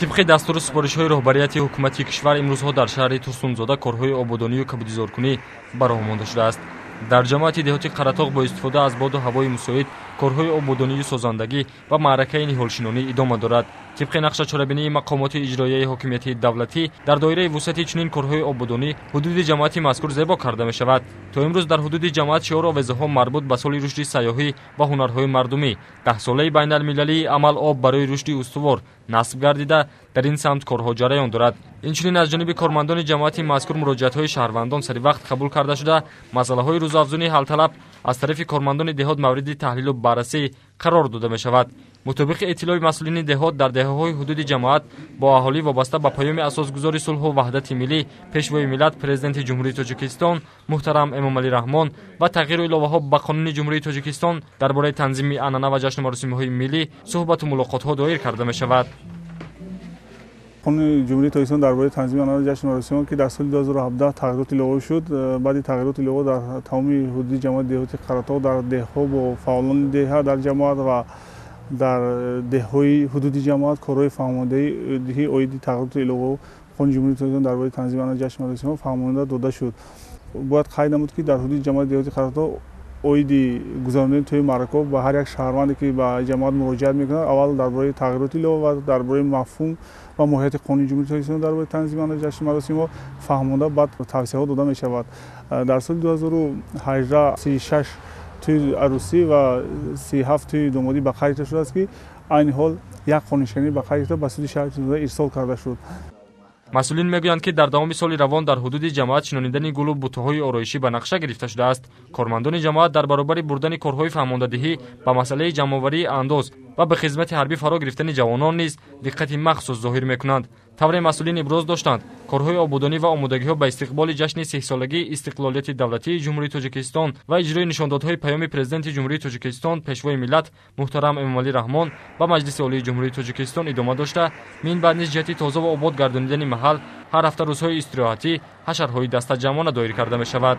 طبق دستور سپارش‌های راهبریت حکومت کشور امروزها در شهر ترسونزاده کارهای آبادانی و کبودیزارکنی برآمده مانده شده است. در جماعت دهاتی قراتاق با استفاده از باد و هوای مساعد کارهای آبادانی و سازندگی و معرکه نهالشینانی ادامه دارد. طبق نقشه چاره‌بینی مقامات اجرایی حاکمیت دولتی در دایره وسعت چنین کارهای آبادانی حدود جماعت مذکور زیبا کرده می شود. تا امروز در حدود جماعت شعار آویزه‌ها مربوط به سال رشد سیاحی و هنرهای مردمی 10 ساله بین المللی عمل آب برای رشد استوار نصب گردیده در این سمت کارها جریان دارد. اینچنین از جانب کارمندان جماعت مذکور مراجعت‌های شهروندان سری وقت قبول کرده شده مسائل‌های روزافزونی حل طلب از طرف کارمندان دهات مورد تحلیل و بررسی قرار داده می شود. مطابق اطلاع مسئولین دهات در دهه‌های حدود جماعت با اهالی وابسته به پیام اساسگذار صلح و وحدت ملی پیشوای ملت پرزیدنت جمهوری تاجیکستان محترم امامعلی رحمان و تغییر الهه‌ها به قانون جمهوری تاجیکستان درباره تنظیم عنعنه و جشن مراسم‌های ملی صحبت و ملاقات‌ها دایر کرده می شود. قانون جمهوری تاجیکستان درباره تنظیم عنعنه جشن مراسم که در سال 2017 تغییرات لغو شد. بعد تغییرات لغو در تمام حدود جماعت دهاتی قراتاق در دهها با فعالان دهه در جماعت و در دههای حدود جماعت کارهای فرماندهی اوید تغییرات لغو قانون جمهوری تاجیکستان درباره تنظیم عنعنه جشن مراسم فرمانده داده شد. باید قید نمود که در حدود جماعت دهاتی قراتاق اوید گذراندن توی معرکه با هر یک شهروندی که به جماعت مراجعت میکنه اول درباره تغییرات لغو و درباره مفهوم و ماهیت قانون جمهوری تاجیکستان درباره تنظیم عنعنه جشن مراسم فهمانده بعد توصیه ها داده می شود. در سال 2018 36 توی عروسی و 37 توی دامادی به خرید شده است که این حال یک قانونشکنی به خرید به سود شهر ارسال کرده شد. مسئولین میگویند که در دوام سال روان در حدود جماعت شنانیدن گل و بوته‌های آرایشی به نقشه گرفته شده است. کارمندان جماعت در برابر بردن کارهای فهماندهی به مسئله جمع‌آوری انداز و به خدمت حربی فرا گرفتن جوانان نیز دقت مخصوص ظاهر می‌کنند. طور مسئولین ابراز داشتند کارهای آبادانی و آمادگی‌ها به استقبال جشن 30 سالگی استقلالیت دولتی جمهوری تاجیکستان و اجرای نشاندادهای پیام پرزیدنت جمهوری تاجیکستان پیشوای ملت محترم امامعلی رحمان و مجلس عالی جمهوری تاجیکستان ادامه داشته من بعد نیز جهت تازه و آباد گردانیدن محل هر هفته روزهای استراحتی حشرهای دسته جمعانه دایر کرده می شود.